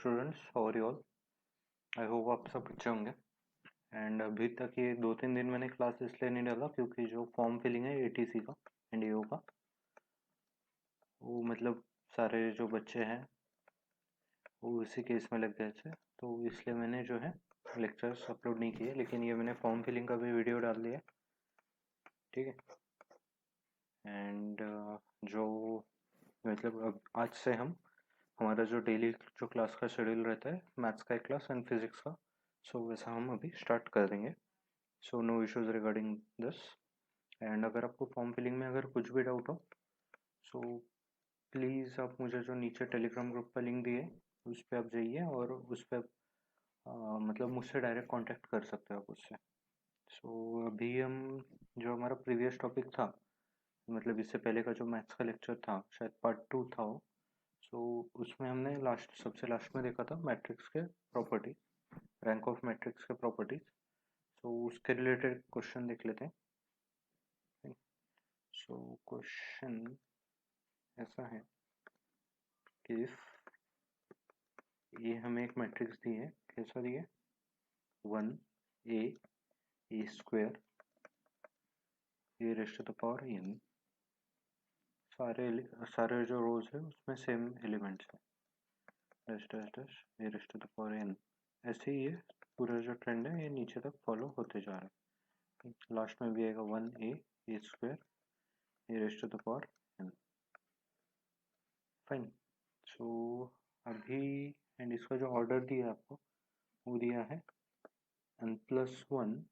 Students, how are you all? I hope आप सब अच्छे होंगे। एंड अभी तक ये 2-3 दिन मैंने क्लास इसलिए नहीं डाला क्योंकि जो फॉर्म फिलिंग है एटीसी का एंड ईओ का, वो मतलब सारे जो बच्चे हैं वो इसी केस में लग गए थे, तो इसलिए मैंने जो है लेक्चर्स अपलोड नहीं किए। लेकिन ये मैंने फॉर्म फिलिंग का भी वीडियो डाल दिया, ठीक है। एंड जो मतलब अब आज से हम हमारा जो डेली जो क्लास का शेड्यूल रहता है, मैथ्स का एक क्लास एंड फिजिक्स का, सो वैसा हम अभी स्टार्ट कर देंगे। So no issues regarding this. And अगर आपको फॉर्म फिलिंग में अगर कुछ भी डाउट हो, सो प्लीज़ आप मुझे जो नीचे टेलीग्राम ग्रुप का लिंक दिए उस पर आप जाइए और उस पर मतलब मुझसे डायरेक्ट कांटेक्ट कर सकते हो आप उससे। सो अभी हम जो हमारा प्रीवियस टॉपिक था, मतलब इससे पहले का जो मैथ्स का लेक्चर था, शायद पार्ट 2 था वो। सो उसमें हमने सबसे लास्ट में देखा था मैट्रिक्स के प्रॉपर्टी, रैंक ऑफ मैट्रिक्स के प्रॉपर्टीज। सो उसके रिलेटेड क्वेश्चन देख लेते हैं। सो क्वेश्चन ऐसा है कि इफ ये हमें एक मैट्रिक्स दी है, कैसा दी है, 1 a a raised to the power n, सारे सारे जो रोज है उसमें सेम एलिमेंट्स है, dash dash dash a raised to the power n। ऐसे ही ये पूरा जो ट्रेंड है ये नीचे तक फॉलो होते जा रहा है। लास्ट में भी आएगा 1 a a raised to the power n। Fine. So अभी एंड इसका जो ऑर्डर दिया है आपको, वो दिया है n+1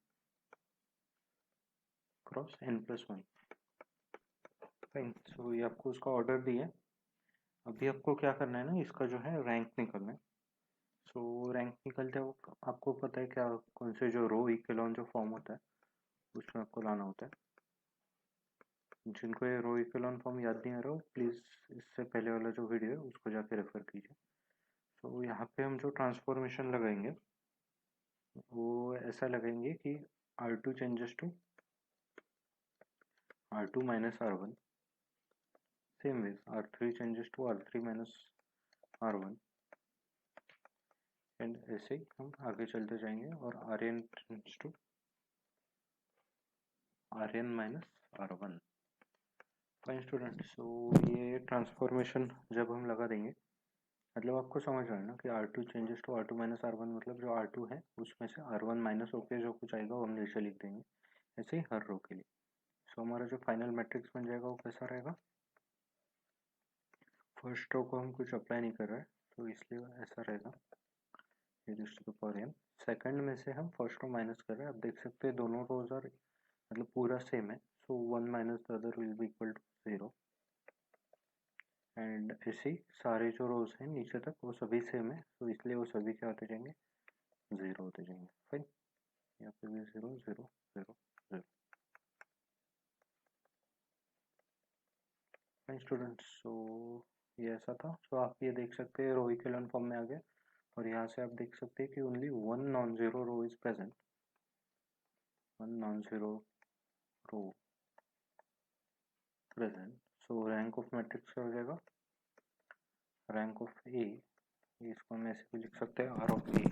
cross n+1। Fine. So ये आपको उसका ऑर्डर दिया है। अभी आपको क्या करना है ना, इसका जो है रैंक निकलना है। सो रैंक निकलते वक्त आपको पता है क्या, कौन से जो रो इक्वेलॉन जो फॉर्म होता है उसमें आपको लाना होता है। जिनको ये रो इक्वेलॉन फॉर्म याद नहीं आ रहा हो, प्लीज़ इससे पहले वाला जो वीडियो है उसको जाके रेफर कीजिए। तो यहाँ पे हम जो ट्रांसफॉर्मेशन लगाएंगे वो ऐसा लगाएंगे कि R2 changes to R2 minus R1, same way R3 changes to R3 minus R1, and ऐसे ही हम आगे चलते जाएंगे और Rn tends to Rn minus R1। Fine student. So ये ट्रांसफॉर्मेशन जब हम लगा देंगे, मतलब आपको समझ रहा है ना कि R2 changes to R2 minus R1, मतलब जो R2 है उसमें से R1 माइनस होके जो कुछ आएगा वो हम नीचे लिख देंगे, ऐसे ही हर रो के लिए। सो हमारा जो फाइनल मैट्रिक्स बन जाएगा वो कैसा रहेगा, फर्स्ट रो को हम कुछ अप्लाई नहीं कर रहे हैं तो इसलिए ऐसा रहेगा n। सेकंड में से हम फर्स्ट रो माइनस कर रहे हैं, आप देख सकते हैं दोनों रोज और मतलब पूरा सेम है, so 1 minus the other will be equal to 0। And ऐसे ही सारे जो रोज हैं नीचे तक वो सभी सेम है, तो इसलिए वो सभी क्या होते जाएंगे, 0 होते जाएंगे। फाइन। यहाँ पे भी 0 0 0 0। Fine students. सो ये ऐसा था। सो आप ये देख सकते हैं रो इक्विवेलेंट फॉर्म में आ गया, और यहाँ से आप देख सकते हैं कि only one non zero row is present, one non zero row present. So rank of matrix क्या हो जाएगा, रैंक ऑफ ए, इसको हम ऐसे भी लिख सकते हैं r of a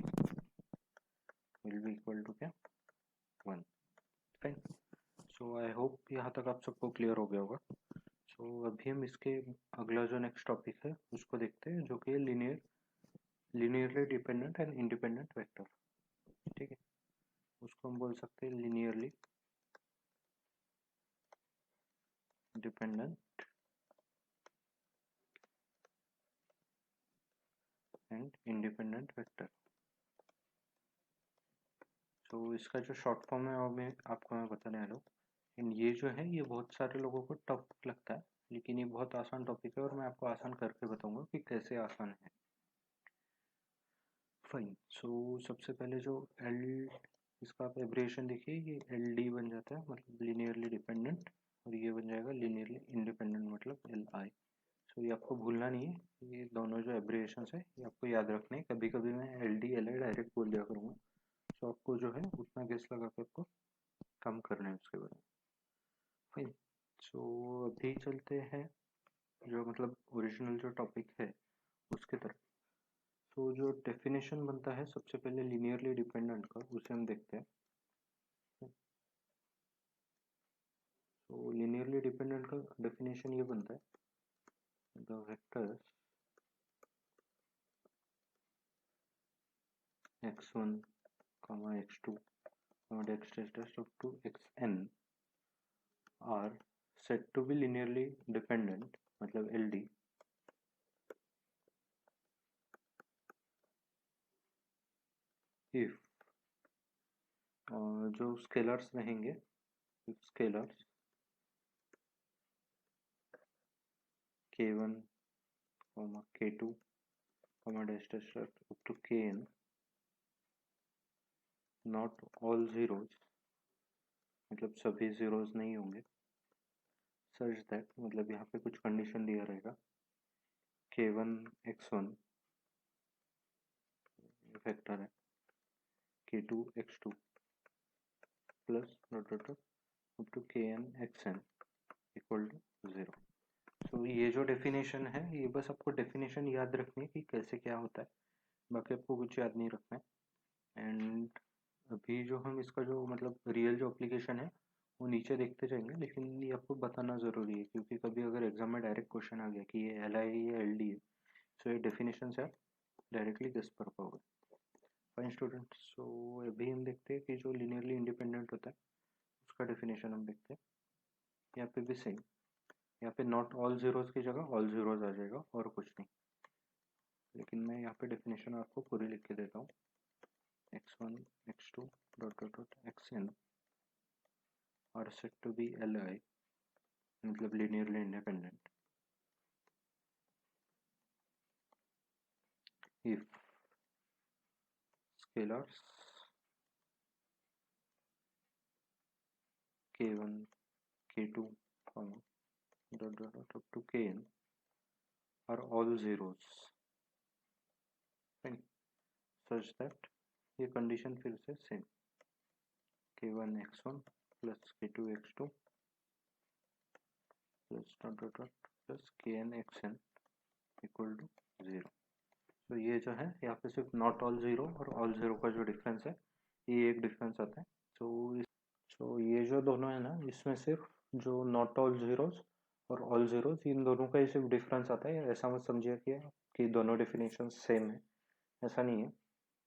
will be equal to क्या, 1। फाइन। सो आई होप यहाँ तक आप सबको क्लियर हो गया होगा। सो अभी हम इसके अगला जो नेक्स्ट टॉपिक है उसको देखते हैं, जो कि linearly dependent and independent vector, ठीक है। उसको हम बोल सकते हैं linearly dependent and independent vector. तो इसका जो शॉर्ट फॉर्म है वो मैं आपको बताने वाला हूँ। एंड ये जो है ये बहुत सारे लोगों को टफ लगता है, लेकिन ये बहुत आसान टॉपिक है और मैं आपको आसान करके बताऊंगा कि कैसे आसान है। फाइन। सो सबसे पहले जो एल, इसका आप एब्रिएशन देखिए, ये एल डी बन जाता है, मतलब लीनियरली डिपेंडेंट, और ये बन जाएगा लीनियरली इंडिपेंडेंट, मतलब एल आई। सो ये आपको भूलना नहीं है, ये दोनों जो एब्रिएशन है ये आपको याद रखने हैं। कभी कभी मैं L D L I direct बोल दिया करूँगा, तो आपको जो है उतना गेस लगा के आपको कम करना है उसके बारे में। फाइन। सो अभी चलते हैं जो मतलब ओरिजिनल जो टॉपिक है उसके तरफ। तो जो डेफिनेशन बनता है सबसे पहले लीनियरली डिपेंडेंट का, उसे हम देखते हैं। तो लीनियरली डिपेंडेंट का डेफिनेशन ये बनता है, the vectors x1, x2, x dash up to xn are said to be linearly dependent, मतलब LD, if जो स्केलर्स रहेंगे, scalars k1, k2, dash dash up to kn, not all zeros, मतलब सभी zeros नहीं होंगे, such that, मतलब यहाँ पे कुछ कंडीशन दिया रहेगा, k1 x1 वेक्टर है, k2 x2 plus dot dot up to kn xn equal to 0। तो ये जो डेफिनेशन है, ये बस आपको डेफिनेशन याद रखनी है कि कैसे क्या होता है, बाकी आपको कुछ याद नहीं रखना है। एंड अभी जो हम इसका जो मतलब रियल जो एप्लीकेशन है वो नीचे देखते जाएंगे, लेकिन ये आपको बताना ज़रूरी है क्योंकि कभी अगर एग्जाम में डायरेक्ट क्वेश्चन आ गया कि ये एल आई है या एल डी है, सो ये डेफिनेशन से आप डायरेक्टली गेस कर पाओगे। फाइन स्टूडेंट, सो अभी हम देखते हैं कि जो लीनियरली इंडिपेंडेंट होता है उसका डेफिनेशन हम देखते हैं। यहाँ पे भी सेम, यहाँ पे नॉट ऑल जीरोज की जगह ऑल जीरोज आ जाएगा और कुछ नहीं, लेकिन मैं यहाँ पे डेफिनेशन आपको पूरी लिख के देता हूँ। x1 x2 dot dot dot xn are set to be li, मतलब linearly independent, if scalars k1 k2 dot dot dot up to kn are all zeros, fine, such that ये कंडीशन फिर से same, k1 x1 plus k2 x2 plus dot dot dot plus kn xn equal to 0। तो ये जो है यहाँ पे सिर्फ नॉट ऑल जीरो और ऑल जीरो का जो डिफरेंस है, ये एक डिफरेंस आता है। तो ये जो दोनों है ना, इसमें सिर्फ जो नॉट ऑल जीरोस और ऑल जीरोस, इन दोनों का ही सिर्फ डिफरेंस आता है। ऐसा मत समझिए कि दोनों डेफिनेशन सेम है, ऐसा नहीं है।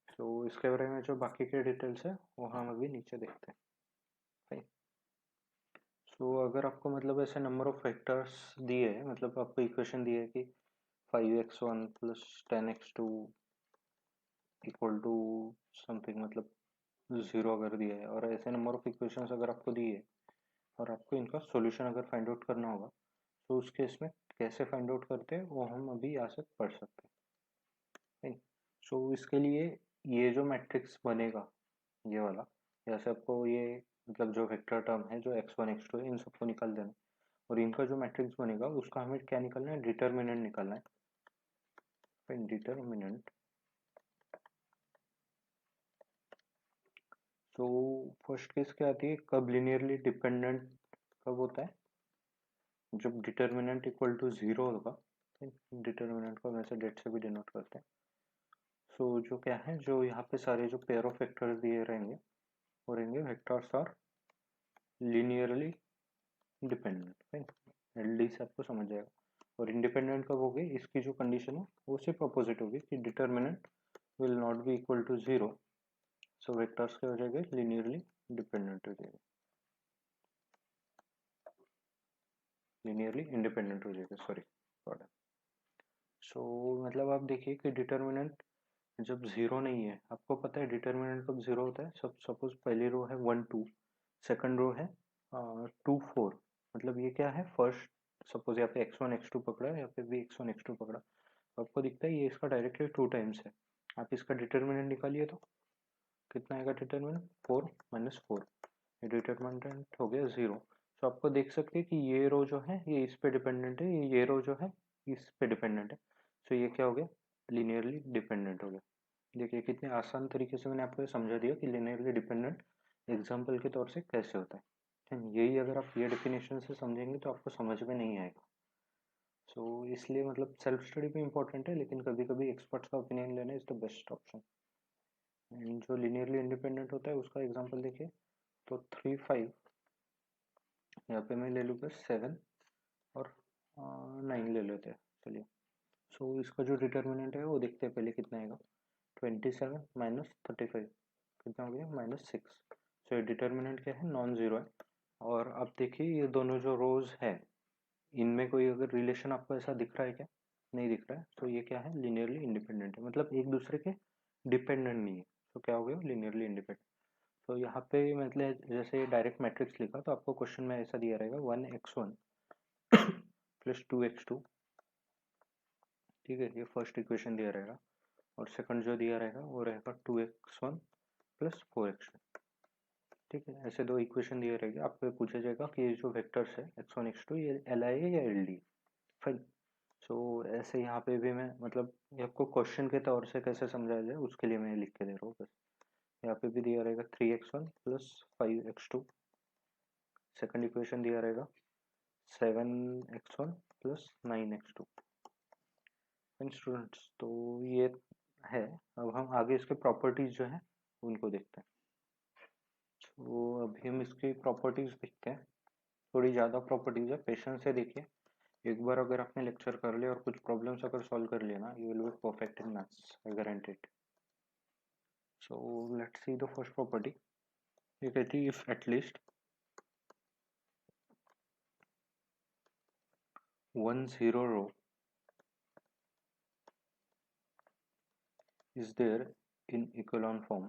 तो इसके बारे में जो बाकी के डिटेल्स है वो हम अभी नीचे देखते हैं। राइट, सो अगर आपको मतलब ऐसे नंबर ऑफ वेक्टर्स दिए है, मतलब आपको इक्वेशन दिए है कि 5x1 plus 10x2 equal to something, मतलब 0 अगर दिया है, और ऐसे नंबर ऑफ इक्वेशंस अगर आपको दिए है और आपको इनका सॉल्यूशन अगर फाइंड आउट करना होगा, तो उस केस में कैसे फाइंड आउट करते हैं वो हम अभी यहाँ से पढ़ सकते हैं। सो इसके लिए ये जो मैट्रिक्स बनेगा, ये वाला, जैसे आपको ये मतलब जो वेक्टर टर्म है जो x1 x2 है, इन सबको निकाल देना, और इनका जो मैट्रिक्स बनेगा उसका हमें क्या निकालना है, डिटर्मिनेंट निकालना है। फिर डिटर्मिनेंट, तो फर्स्ट केस क्या आती है, कब लिनियरली डिपेंडेंट कब होता है, जब डिटर्मिनेंट इक्वल टू 0 होगा। डिटर्मिनेंट को वैसे डेट से भी डिनोट करते हैं। सो जो क्या है, जो यहाँ पे सारे जो पेयर ऑफ वेक्टर्स दिए रहेंगे वो रहेंगे vectors are linearly dependent. Fine, LD से आपको समझ जाएगा। और इंडिपेंडेंट कब होगी, इसकी जो कंडीशन है वो सिर्फ अपोजिट होगी कि determinant will not be equal to 0, so vectors क्या हो जाएंगे, लीनियरली डिपेंडेंट हो जाएगा, लीनियरली इंडिपेंडेंट हो जाएगा, सॉरी। सो मतलब आप देखिए कि डिटर्मिनेंट जब 0 नहीं है, आपको पता है डिटर्मिनेंट कब 0 होता है, सब सपोज पहली रो है 1 2, सेकंड रो है 2 4, मतलब ये क्या है, फर्स्ट सपोज यहाँ पे x1 x2 पकड़ा है, यहाँ पे भी x1 x2 पकड़ा, तो आपको दिखता है ये इसका डायरेक्टली 2 टाइम्स है। आप इसका डिटर्मिनेंट निकालिए तो कितना आएगा, डिटर्मिनेंट 4 माइनस 4, ये डिटर्मिनेंट हो गया 0। तो आपको देख सकते हैं कि ये रो जो है ये इस पे डिपेंडेंट है, ये रो जो है इस पे डिपेंडेंट है, तो ये क्या हो गया, लीनियरली डिपेंडेंट हो गया। देखिए कितने आसान तरीके से मैंने आपको ये समझा दिया कि लीनियरली डिपेंडेंट एग्जाम्पल के तौर से कैसे होता है। यही अगर आप ये डेफिनेशन से समझेंगे तो आपको समझ में नहीं आएगा। सो इसलिए मतलब सेल्फ स्टडी भी इम्पोर्टेंट है, लेकिन कभी कभी एक्सपर्ट्स का ओपिनियन लेना is the best option. And जो लीनियरली इंडिपेंडेंट होता है उसका एग्जांपल देखिए, तो 3 5, यहाँ पे मैं ले लूँगा 7 और 9 ले लेते हैं, चलिए। सो इसका जो डिटर्मिनेंट है वो देखते हैं पहले कितना आएगा। 27 माइनस 35 कितना हो गया, -6। सो ये डिटर्मिनेंट क्या है, नॉन जीरो है। और अब देखिए ये दोनों जो रोज है, इनमें कोई अगर रिलेशन आपको ऐसा दिख रहा है क्या, नहीं दिख रहा है, तो ये क्या है, लीनियरली इंडिपेंडेंट है, मतलब एक दूसरे के डिपेंडेंट नहीं है। तो क्या हो गया, लीनियरली इंडिपेंडेंट। तो यहाँ पे मतलब जैसे डायरेक्ट मैट्रिक्स लिखा तो आपको क्वेश्चन में ऐसा दिया रहेगा 1x1 प्लस 2x2, ठीक है, ये फर्स्ट इक्वेशन दिया रहेगा। और सेकंड जो दिया रहेगा वो रहेगा 2x1 प्लस 4x2, ठीक है। ऐसे दो इक्वेशन दिए रहेंगे, आपको पूछा जाएगा कि ये जो वेक्टर्स है x1 x2 ये एल आई है या एल डी। फाइन। सो ऐसे यहाँ पे भी मैं मतलब ये आपको क्वेश्चन के तौर से कैसे समझाया जाए उसके लिए मैं लिख के दे रहा हूँ बस। यहाँ पे भी दिया रहेगा 3x1 plus 5x2, second equation दिया रहेगा 7x1 प्लस 9x2। स्टूडेंट्स तो ये है। अब हम आगे इसके प्रॉपर्टीज जो है उनको देखते हैं। तो अभी हम इसकी प्रॉपर्टीज देखते हैं। थोड़ी ज़्यादा प्रॉपर्टीज है, पेशेंस से देखिए। एक बार अगर आपने लेक्चर कर लिया और कुछ प्रॉब्लम्स अगर सॉल्व कर लिया ना, you will be perfect in maths, I guarantee it. So let's see the first property. ये कहती है if at least one zero row is there in echelon form,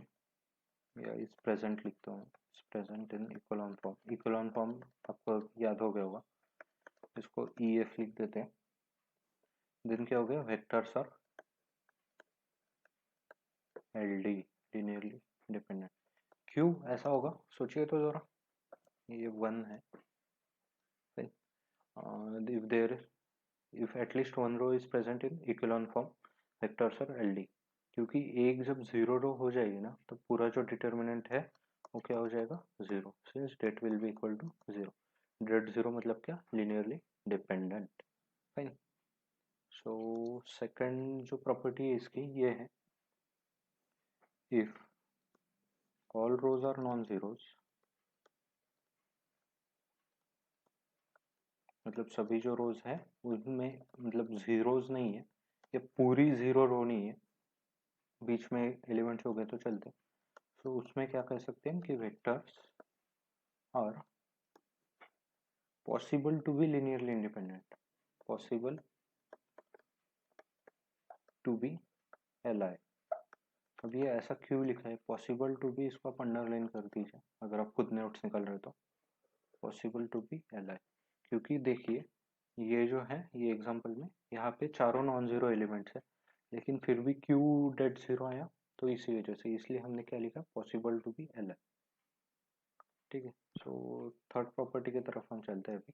या is present लिखता हूँ, is present in echelon form। echelon form आपको याद हो गया होगा, इसको EF लिख देते हैं। देन क्या हो गया, vectors are LD, linearly independent। क्यों ऐसा होगा सोचिए तो जरा, ये 1 है। if there if at least one row is present in echelon form, vectors are LD। क्योंकि एक जब जीरो रो हो जाएगी ना तो पूरा जो डिटर्मिनेंट है वो क्या हो जाएगा, zero, since det will be equal to zero. Det zero मतलब क्या, linearly dependent. Fine. So second जो प्रॉपर्टी है इसकी ये है, if all rows are non zeros, मतलब सभी जो रोज है उनमें मतलब जीरोज नहीं है, ये पूरी जीरो रो नहीं है, बीच में एलिमेंट्स हो गए तो चलते। तो उसमें क्या कह सकते हैं कि vectors are possible to be linearly independent, possible to be L I. अब ये ऐसा क्यों लिखा है पॉसिबल टू बी, इसको आप अंडरलाइन कर दीजिए अगर आप खुद नोट्स निकल रहे तो। Possible to be L I, क्योंकि देखिए ये जो है ये एग्जांपल में यहाँ पे चारों नॉन जीरो एलिमेंट्स है, लेकिन फिर भी क्यों डेड जीरो आया, तो इसी वजह से, इसलिए हमने क्या लिखा, possible to be L I. ठीक है। सो थर्ड प्रॉपर्टी की तरफ हम चलते हैं अभी।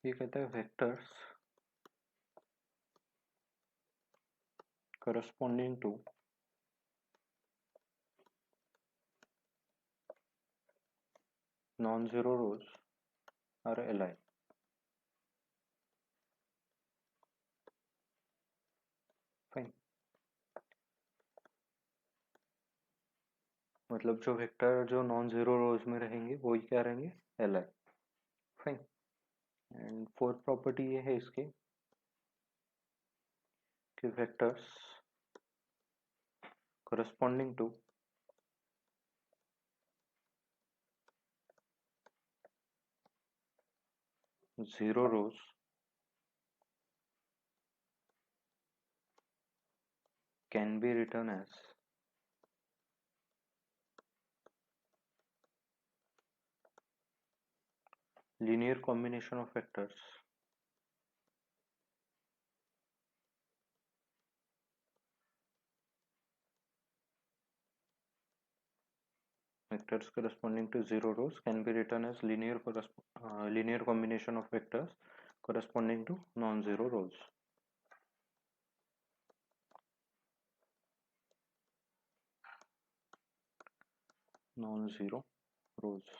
ये कहता है vectors corresponding to non-zero rows are Li। Fine. मतलब जो वेक्टर जो नॉन जीरो रोज में रहेंगे वो ही क्या रहेंगे, Li। Fine. And fourth property ये है इसकी कि vectors corresponding to zero rows can be written as linear combination of vectors vectors corresponding to zero rows can be written as linear combination of vectors corresponding to non-zero rows। non-zero rows।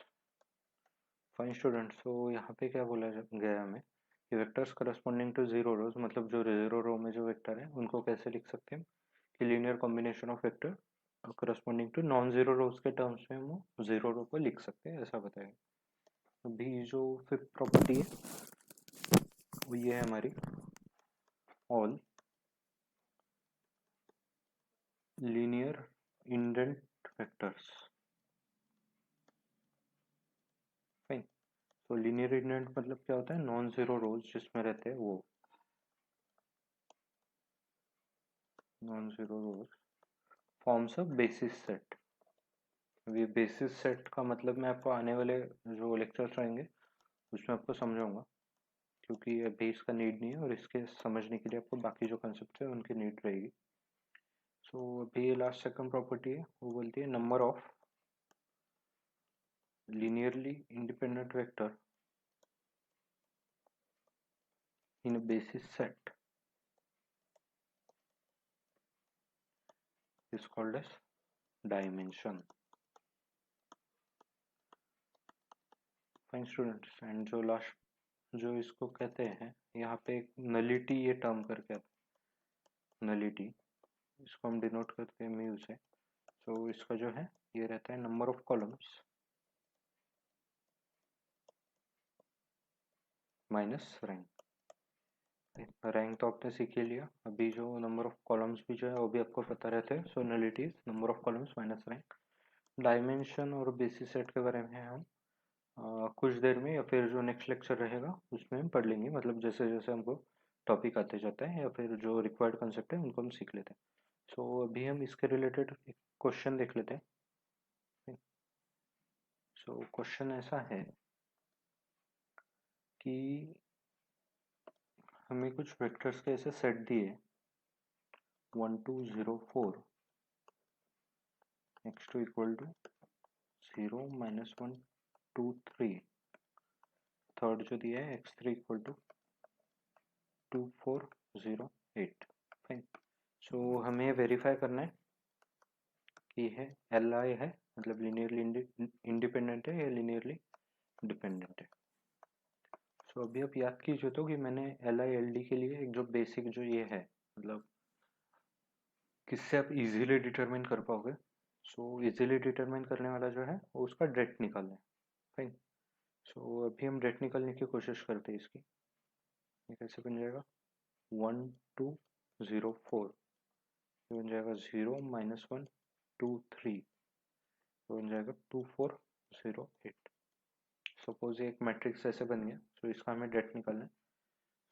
Fine student, so यहाँ पे क्या बोला गया हमें कि vectors corresponding to zero rows, मतलब जो zero रो में जो वेक्टर है उनको कैसे लिख सकते हैं कि linear combination of vector corresponding to non zero rows के टर्म्स में हम जीरो रो को लिख सकते हैं, ऐसा बताएंगे। अभी जो फिफ्थ प्रॉपर्टी है वो ये है हमारी, all linear indent vectors. Fine. तो लीनियर इंडेंट मतलब क्या होता है, नॉन जीरो रोज जिसमें रहते हैं वो non zero rose forms of basis set. ये बेसिस सेट का मतलब मैं आपको आने वाले जो लेक्चर्स रहेंगे उसमें आपको समझाऊंगा, क्योंकि अभी इसका नीड नहीं है और इसके समझने के लिए आपको बाकी जो कंसेप्ट है उनकी नीड रहेगी। सो अभी ये लास्ट सेकंड प्रॉपर्टी है, वो बोलती है number of linearly independent vector in a basis set is called as dimension. Fine students, and जो लास्ट जो इसको कहते हैं यहाँ पे एक नलिटी ये टर्म करके आता है, नलिटी, इसको हम डिनोट करते हैं म्यू से। सो इसका जो है ये रहता है number of columns minus rank. Rank तो आपने सीख ही लिया, अभी जो नंबर ऑफ कॉलम्स भी जो है वो भी आपको पता रहते हैं। So nullity is number of columns minus rank. Dimension और बेसिस सेट के बारे में हम कुछ देर में या फिर जो नेक्स्ट लेक्चर रहेगा उसमें हम पढ़ लेंगे, मतलब जैसे जैसे हमको टॉपिक आते जाता है या फिर जो रिक्वायर्ड कंसेप्ट है उनको हम सीख लेते हैं। सो अभी हम इसके रिलेटेड एक क्वेश्चन देख लेते हैं। सो क्वेश्चन ऐसा है कि हमें कुछ वेक्टर्स के ऐसे सेट दिए 1 2 0 4, x2 इक्वल टू 0 -1 2 3, थर्ड जो दिया है x3 इक्वल टू 2 4 0 8। फाइन। सो हमें वेरीफाई करना है कि है एल आई है, मतलब लीनियरली इंडिपेंडेंट है या लीनियरली डिपेंडेंट है। सो अभी आप याद कीजिए तो कि मैंने एल आई एल डी के लिए एक जो बेसिक जो ये है, मतलब किससे आप इजीली डिटरमिन कर पाओगे। सो इजीली डिटरमिन करने वाला जो है वो उसका डेट निकालना है। फाइन। सो अभी हम डेट निकालने की कोशिश करते हैं इसकी। ये कैसे बन जाएगा, 1 2 0 4, बन जाएगा 0 -1 2 3, बन जाएगा 2 4 0 8। सपोज ये एक मैट्रिक्स ऐसे बन गया, तो इसका हमें डेट निकालना है।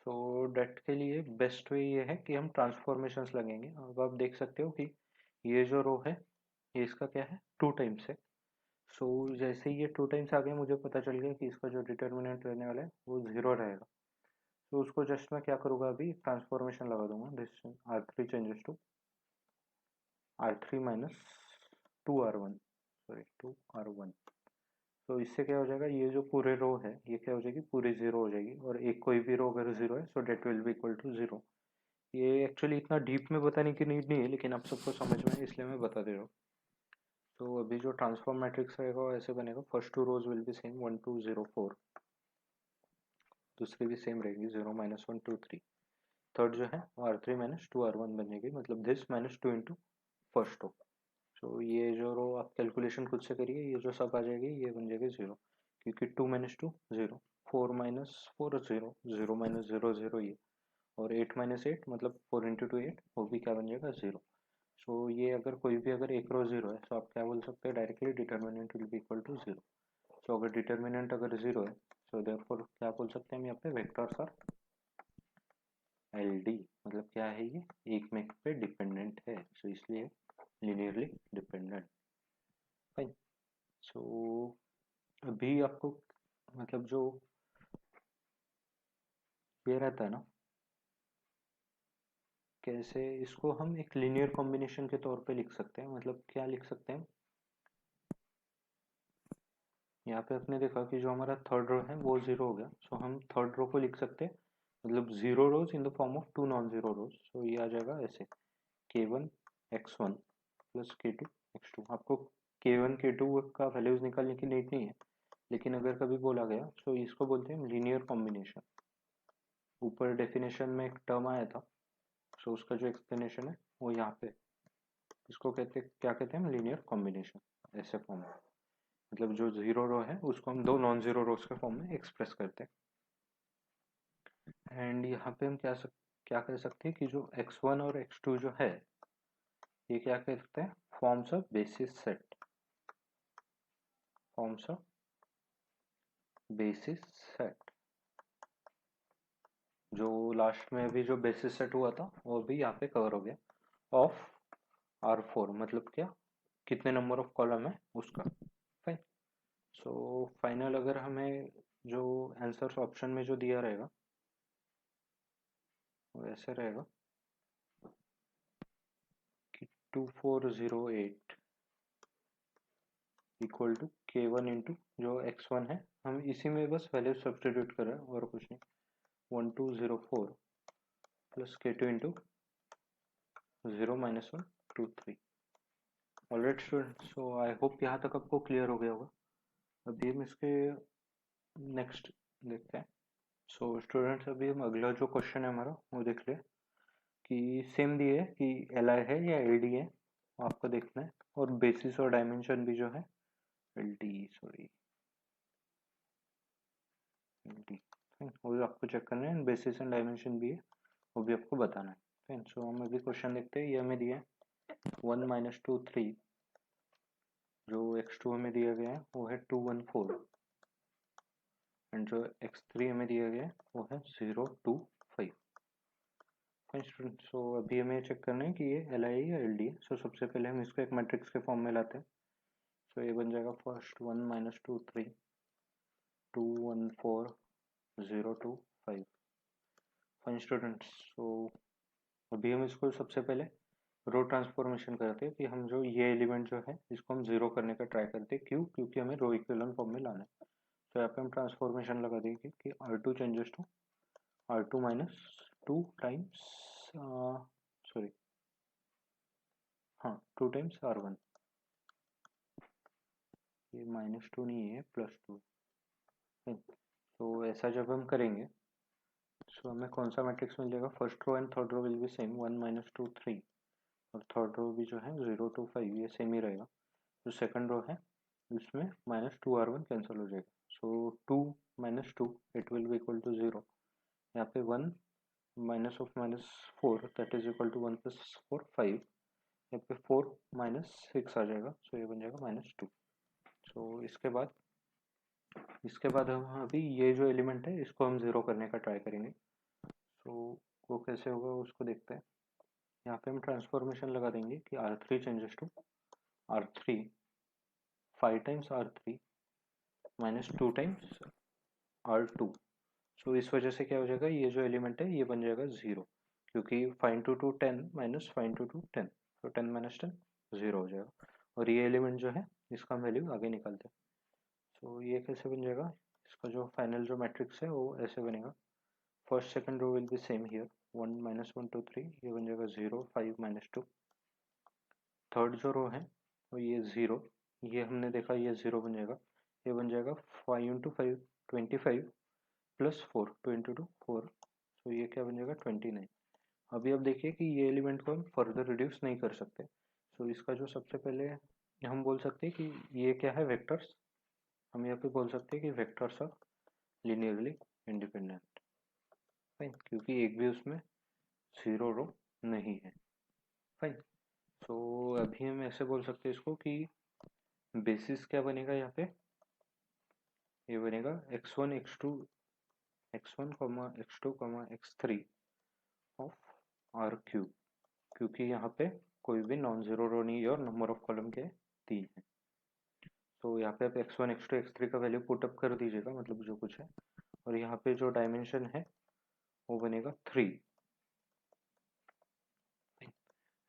सो डेट के लिए बेस्ट वे ये है कि हम ट्रांसफॉर्मेशंस लगेंगे। अब आप देख सकते हो कि ये जो रो है ये इसका क्या है, 2 टाइम्स है। सो जैसे ही ये 2 टाइम्स आ गया मुझे पता चल गया कि इसका जो डिटर्मिनेंट रहने वाला है वो 0 रहेगा। तो उसको जस्ट मैं क्या करूँगा, अभी ट्रांसफॉर्मेशन लगा दूंगा, this R3 changes to R3 minus 2R1, sorry 2R1। तो इससे क्या हो जाएगा, ये जो पूरे रो है ये क्या हो जाएगी, पूरी जीरो हो जाएगी, और एक कोई भी रो अगर जीरो है so det will be equal to zero. ये एक्चुअली इतना डीप में बताने की नीड नहीं है, लेकिन आप सबको समझ में है इसलिए मैं बता दे रहा हूँ। तो अभी जो ट्रांसफॉर्म मैट्रिक्स रहेगा वो ऐसे बनेगा, first two rows will be same 1 2 0 4, दूसरी भी सेम रहेगी 0 -1 2 3, थर्ड जो है वो R3 -2R1 बनेगी, मतलब दिस -2 इंटू फर्स्ट रो। तो ये जो रो आप कैलकुलेशन खुद से करिए, ये जो सब आ जाएगी ये बन जाएगी 0, क्योंकि 2 -2 0, 4 -4 0, 0 -0 0 ये, और 8 -8 मतलब 4 इंटू 2 8, वो भी क्या बन जाएगा 0। सो ये अगर कोई भी अगर एक रो 0 है तो आप क्या बोल सकते हैं directly, determinant will be equal to 0। So अगर डिटर्मिनेंट अगर 0 है सो देयरफॉर क्या बोल सकते हैं हम यहाँ पे, वेक्टर्स आर एल डी, मतलब क्या है ये एक में पे डिपेंडेंट है, सो इसलिए लीनियरली डिपेंडेंट। फाइन। सो अभी आपको मतलब जो ये रहता है ना, कैसे इसको हम एक लीनियर कॉम्बिनेशन के तौर पे लिख सकते हैं, मतलब क्या लिख सकते हैं, यहाँ पे आपने देखा कि जो हमारा थर्ड रो है वो जीरो हो गया, सो हम थर्ड रो को लिख सकते हैं, मतलब zero rows in the form of two non zero rows. So ये आ जाएगा ऐसे, k1 x1 plus k2 x2। आपको k1 k2 का वैल्यूज निकालने की नीड नहीं है, लेकिन अगर कभी बोला गया तो इसको बोलते हैं लीनियर कॉम्बिनेशन। ऊपर डेफिनेशन में एक टर्म आया था, सो उसका जो एक्सप्लेनेशन है वो यहाँ पे, इसको कहते क्या कहते हैं हम, लीनियर कॉम्बिनेशन ऐसे फॉर्म में। मतलब जो जीरो रो है उसको हम दो नॉन जीरो रोज के फॉर्म में एक्सप्रेस करते हैं। एंड यहाँ पे हम क्या कह सकते हैं कि जो x1 और x2 जो है ये क्या कह सकते हैं, forms of basis set, forms of basis set. जो लास्ट में अभी जो बेसिस सेट हुआ था वो भी यहाँ पे कवर हो गया, ऑफ R4 मतलब क्या, कितने नंबर ऑफ कॉलम है उसका। फाइन। सो फाइनल अगर हमें जो आंसर्स ऑप्शन में जो दिया रहेगा वो ऐसे रहेगा कि 2408 इक्वल टू K1 इंटू जो x1 है, हम इसी में बस वैल्यू सब्सटीट्यूट कर रहे हैं और कुछ नहीं, 1204 plus K2 into 0-1 2 3। Alright student, so I hope यहाँ तक आपको क्लियर हो गया होगा। अभी हम इसके नेक्स्ट देखते हैं। सो स्टूडेंट्स अभी हम अगला जो क्वेश्चन है हमारा वो देख ले कि सेम दिए है कि एल आई है या एल डी है, वो आपको देखना है। और बेसिस और डायमेंशन भी जो है L D, sorry L D, वो भी आपको चेक करना है। बेसिस एंड डायमेंशन भी है, वो भी आपको बताना है। फाइन। सो हम अभी क्वेश्चन देखते हैं। ये हमें दिया है 1-2 3, जो x2 हमें दिया गया है वो है 214, एंड जो x3 हमें दिया गया है वो है 0-2 5। फाइन स्टूडेंट, सो अभी हमें चेक करना है कि ये एल आई या एल डी है। सो सबसे पहले हम इसको एक मैट्रिक्स के फॉर्म में लाते हैं। सो ये बन जाएगा फर्स्ट 1-2 3 2 1 4 0 2 5। फाइन स्टूडेंट्स, सो अभी हम इसको सबसे पहले रो ट्रांसफॉर्मेशन करते हैं कि हम जो ये एलिमेंट जो है इसको हम जीरो करने का ट्राई करते हैं। क्यों? क्योंकि हमें रो इक्विवेलेंट फॉर्म में लाना है। तो यहाँ पे हम ट्रांसफॉर्मेशन लगा देंगे कि R2 changes to R2 minus 2 times, sorry हाँ 2 टाइम्स R1। ये -2 नहीं है, +2। तो ऐसा जब हम करेंगे तो हमें कौन सा मैट्रिक्स मिल जाएगा, first row and third row will be same, 1-2 3, और थर्ड रो भी जो है 0-5 ये सेम ही रहेगा। जो सेकंड रो है उसमें -2R1 कैंसिल हो जाएगा। So 2 - 2 it will be equal to 0। यहाँ पे 1 -4 दैट इज इक्वल टू 1 + 4 5। यहाँ पे 4 - 6 आ जाएगा, सो ये बन जाएगा -2। सो इसके बाद हम अभी ये जो एलिमेंट है इसको हम जीरो करने का ट्राई करेंगे। सो वो कैसे होगा उसको देखते हैं। यहाँ पे हम ट्रांसफॉर्मेशन लगा देंगे कि R3 changes to R3 5 times R3 -2 times R2। सो इस वजह से क्या हो जाएगा, ये जो एलिमेंट है ये बन जाएगा जीरो, क्योंकि 5 × 10 - 5 × 10, तो 10 - 10 जीरो हो जाएगा। और ये एलिमेंट जो है इसका वैल्यू आगे निकालते हैं। सो ये कैसे बन जाएगा, इसका जो फाइनल जो मैट्रिक्स है वो ऐसे बनेगा। First second row will be same here, 1 - 1 2 3, ये बन जाएगा 0 5 -2। थर्ड जो रो है वो ये जीरो, ये हमने देखा ये जीरो बन जाएगा, ये बन जाएगा 5 × 5 25 प्लस 4 2 × 2 4, तो ये क्या बन जाएगा 29। अभी अब देखिए कि ये एलिमेंट को हम फर्दर रिड्यूस नहीं कर सकते। सो इसका जो सबसे पहले हम बोल सकते हैं कि ये क्या है, वेक्टर्स। हम यहाँ पे बोल सकते हैं कि vectors are linearly independent. Fine, क्योंकि एक भी उसमें जीरो रो नहीं है। फाइन। सो अभी हम ऐसे बोल सकते हैं इसको कि बेसिस क्या बनेगा, यहाँ पे ये बनेगा x1 x2 x1 x2 x3 of R3, क्योंकि यहाँ पे कोई भी नॉन जीरो रो नहीं है और नंबर ऑफ कॉलम के 3 है। तो यहाँ पे आप x1 x2 x3 का वैल्यू पुटअप कर दीजिएगा, मतलब जो कुछ है। और यहाँ पे जो डायमेंशन है वो बनेगा 3।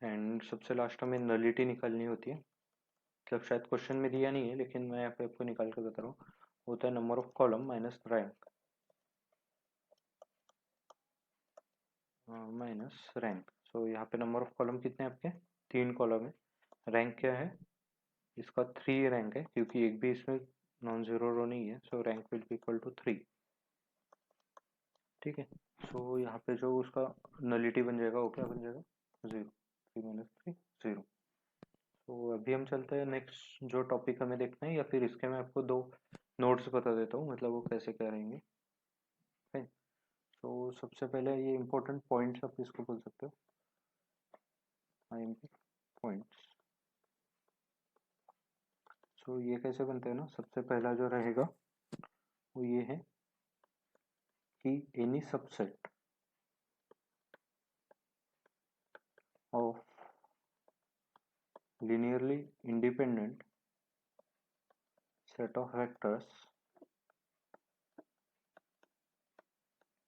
एंड सबसे लास्ट हमें नलिटी निकालनी होती है, मतलब शायद क्वेश्चन में दिया नहीं है लेकिन मैं यहाँ पे आपको निकाल कर बता रहा हूँ। होता है number of column minus rank, minus rank. So यहाँ पे नंबर ऑफ कॉलम कितने हैं आपके, 3 कॉलम है। रैंक क्या है इसका, 3 रैंक है, क्योंकि एक भी इसमें नॉन जीरो रो नहीं है, so rank will be equal to 3। ठीक है, सो यहाँ पे जो उसका नलिटी बन जाएगा वो क्या बन जाएगा, 0, 3 माइनस 3 0। तो अभी हम चलते हैं नेक्स्ट जो टॉपिक हमें देखना है, या फिर इसके मैं आपको दो नोट्स बता देता हूँ, मतलब वो कैसे क्या रहेंगे। फाइन। तो सबसे पहले ये इंपॉर्टेंट पॉइंट्स आप इसको बोल सकते हो, IMP पॉइंट्स। सो ये कैसे बनते हैं ना, सबसे पहला जो रहेगा वो ये है कि any subset of linearly independent set of vectors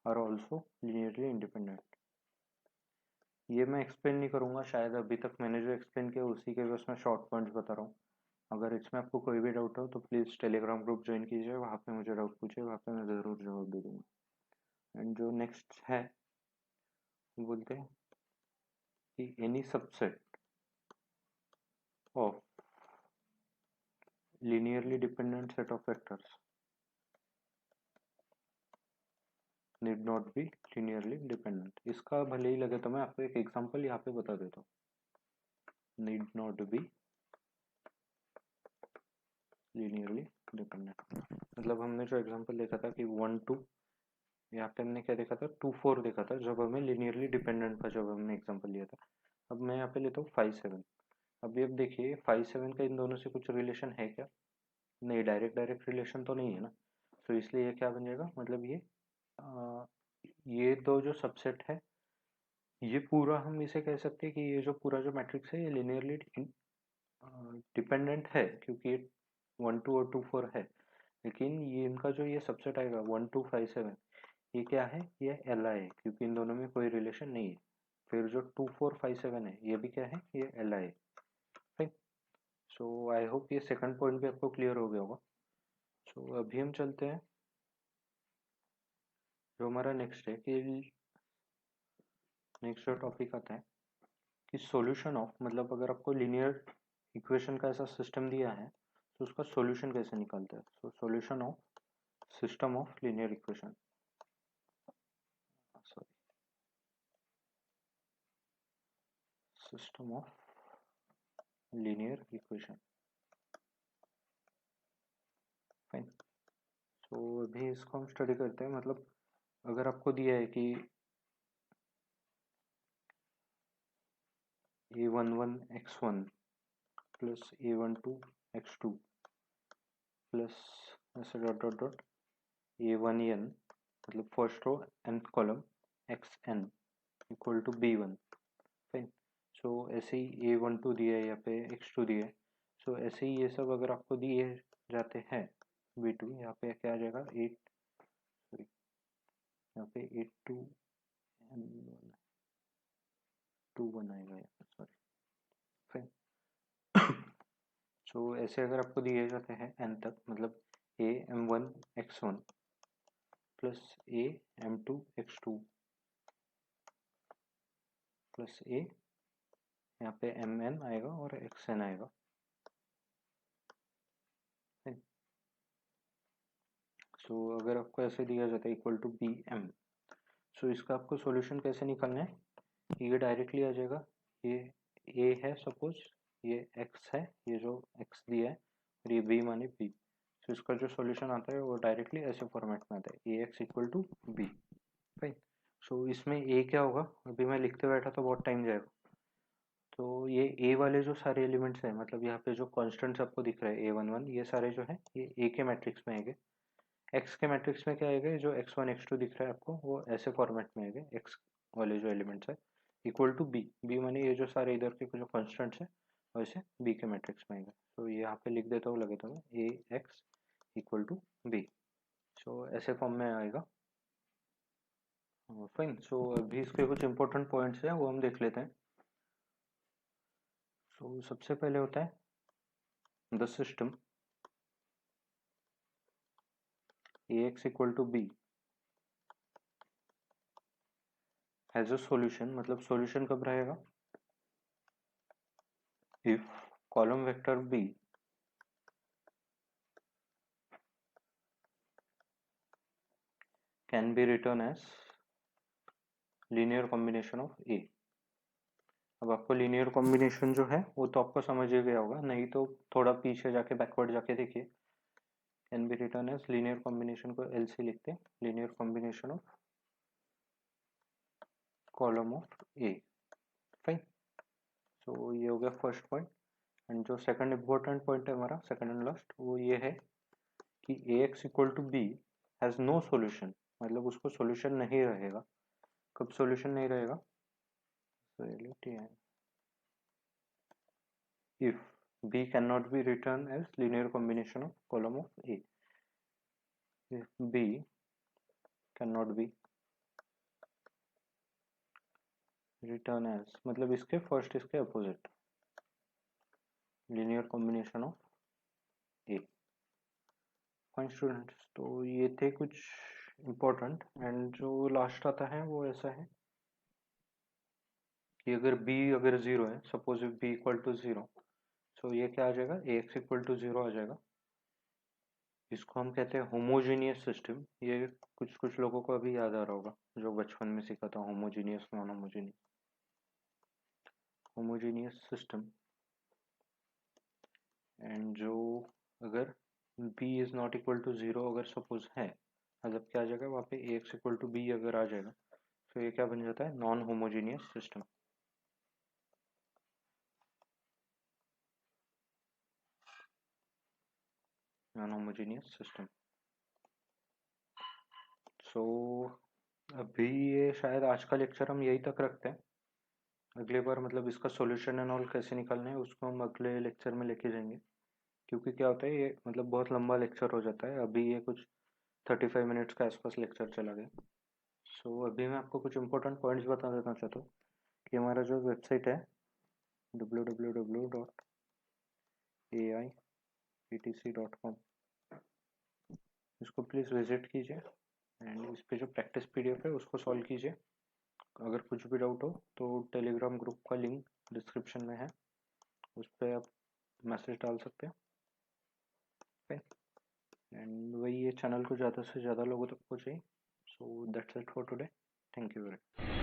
are also linearly independent। ये मैं एक्सप्लेन नहीं करूंगा, शायद अभी तक मैंने जो एक्सप्लेन किया उसी के बस मैं शॉर्ट पॉइंट्स बता रहा हूँ। अगर इसमें आपको कोई भी डाउट हो तो प्लीज़ टेलीग्राम ग्रुप ज्वाइन कीजिए, वहाँ पे मुझे डाउट पूछिए, वहाँ पे मैं ज़रूर जवाब दे दूंगा। एंड जो नेक्स्ट है वो बोलते हैं कि any subset of linearly dependent set of vectors need not be linearly dependent। इसका भले ही लगे तो मैं आपको एक एग्जांपल यहाँ पे बता देता हूँ, need not be linearly dependent। मतलब हमने जो एग्जांपल देखा था कि 1 2, यहाँ पे हमने क्या देखा था, 2 4 देखा था जब हमें linearly dependent का जब हमने एग्जांपल लिया था। अब मैं यहाँ पे लेता हूँ 5 7। अभी अब देखिए 5 7 का इन दोनों से कुछ रिलेशन है क्या, नहीं, डायरेक्ट डायरेक्ट रिलेशन तो नहीं है ना। तो इसलिए ये क्या बन जाएगा, मतलब ये दो जो सबसेट है, ये पूरा हम इसे कह सकते हैं कि ये जो पूरा जो मैट्रिक्स है ये लिनियरली डिपेंडेंट है, क्योंकि ये 1 2 और 2 4 है। लेकिन ये इनका जो ये सबसेट आएगा 1 2 5 7, ये क्या है, ये एल आई है, क्योंकि इन दोनों में कोई रिलेशन नहीं है। फिर जो 2 4 5 7 है ये भी क्या है, ये एल आई है। राइट। सो आई होप ये सेकंड पॉइंट भी आपको क्लियर हो गया होगा। सो अभी हम चलते हैं जो हमारा नेक्स्ट है कि नेक्स्ट जो टॉपिक आता है कि सॉल्यूशन ऑफ, मतलब अगर आपको लीनियर इक्वेशन का ऐसा सिस्टम दिया है तो उसका सॉल्यूशन कैसे निकालते हैं। So solution of system of linear equation, sorry, system of linear equation. Fine. So अभी इसको हम स्टडी करते हैं। मतलब अगर आपको दिया है कि a11 x1 plus a12 x2 plus ऐसे डॉट डॉट डॉट a1n, मतलब first row nth column xn equal to b1। Fine. So ऐसे ही a12 दिया है, यहाँ पे x2 दिया है। सो ऐसे ही ये सब अगर आपको दिए जाते हैं b2, यहाँ पे क्या आ जाएगा 8, सॉरी यहाँ पे 8 2 2 बनाएगा यहाँ पे, सॉरी। फाइन। सो ऐसे अगर आपको दिए जाते हैं n तक, मतलब a m1 x1 plus a m2 x2 plus a, यहाँ पे mn आएगा और xn आएगा। सो अगर आपको ऐसे दिया जाता है इक्वल टू बी एम, सो इसका आपको सॉल्यूशन कैसे निकालना है, ये डायरेक्टली आ जाएगा, ये a है सपोज, ये x है, ये जो x दिया है, और ये b माने b। सो इसका जो सॉल्यूशन आता है वो डायरेक्टली ऐसे फॉर्मेट में आता है, ax equal to b। Fine. So इसमें a क्या होगा, अभी मैं लिखते बैठा तो बहुत टाइम जाएगा। तो ये a वाले जो सारे एलिमेंट्स हैं, मतलब यहाँ पे जो कॉन्स्टेंट्स आपको दिख रहे हैं a11, ये सारे जो है ये a के मैट्रिक्स में आएंगे। एक्स के मैट्रिक्स में क्या आएगा, जो x1 x2 दिख रहा है आपको वो ऐसे फॉर्मेट में आएगा, एक्स वाले जो एलिमेंट्स है इक्वल टू बी, बी माने ये जो सारे इधर के जो कॉन्स्टेंट्स है वैसे बी के मैट्रिक्स में आएगा। तो ये यहाँ पे लिख देता हूँ, लगे तो मैं ए एक्स इक्वल टू बी। सो ऐसे फॉर्म में आएगा। फाइन। सो अभी इसके कुछ इंपॉर्टेंट पॉइंट्स हैं वो हम देख लेते हैं। सो सबसे पहले होता है the system A X equal to B has a solution, मतलब सॉल्यूशन कब रहेगा, if column vector B can be written as linear combination of A. अब आपको लीनियर कॉम्बिनेशन जो है वो तो आपको समझ ही गया होगा, नहीं तो थोड़ा पीछे जाके बैकवर्ड जाके देखिए। Can be written as linear combination को एल से लिखते हैं, linear combination of column of A. Fine. So ये हो गया फर्स्ट पॉइंट। एंड जो सेकंड इम्पोर्टेंट पॉइंट है हमारा, सेकंड एंड लास्ट, वो ये है कि A X equal to B has no solution, मतलब उसको सॉल्यूशन नहीं रहेगा। कब सॉल्यूशन नहीं रहेगा? if b cannot be written as linear combination of column of a, if b cannot be written as मतलब इसके फर्स्ट इसके opposite, linear combination of a। Fine students, तो ये थे कुछ इम्पोर्टेंट। एंड जो लास्ट आता है वो ऐसा है कि अगर b अगर जीरो है, suppose b equal to zero, so ये क्या आ जाएगा, A X equal to zero आ जाएगा। इसको हम कहते हैं होमोजीनियस सिस्टम। ये कुछ कुछ लोगों को अभी याद आ रहा होगा जो बचपन में सीखा था, homogeneous non homogeneous. Homogeneous system. And जो अगर b is not equal to zero अगर सपोज है, मतलब क्या आ जाएगा वहाँ पे A X equal to B अगर आ जाएगा, तो ये क्या बन जाता है, non homogeneous system. Non homogeneous system. So अभी ये शायद आज का लेक्चर हम यही तक रखते हैं। अगले बार मतलब इसका सॉल्यूशन एंड ऑल कैसे निकालना है उसको हम अगले लेक्चर में लेके जाएंगे, क्योंकि क्या होता है ये मतलब बहुत लंबा लेक्चर हो जाता है। अभी ये कुछ 35 मिनट्स के आसपास लेक्चर चला गया। सो अभी मैं आपको कुछ इंपॉर्टेंट पॉइंट्स बता देना चाहता हूँ कि हमारा जो वेबसाइट है www.aietc.com, इसको प्लीज़ विजिट कीजिए। एंड इस पे जो प्रैक्टिस पीडीएफ है उसको सॉल्व कीजिए। अगर कुछ भी डाउट हो तो टेलीग्राम ग्रुप का लिंक डिस्क्रिप्शन में है, उस पर आप मैसेज डाल सकते हैं। एंड वही ये चैनल को ज़्यादा से ज़्यादा लोगों तक पहुँचाइए। So that's it for today. Thank you very much.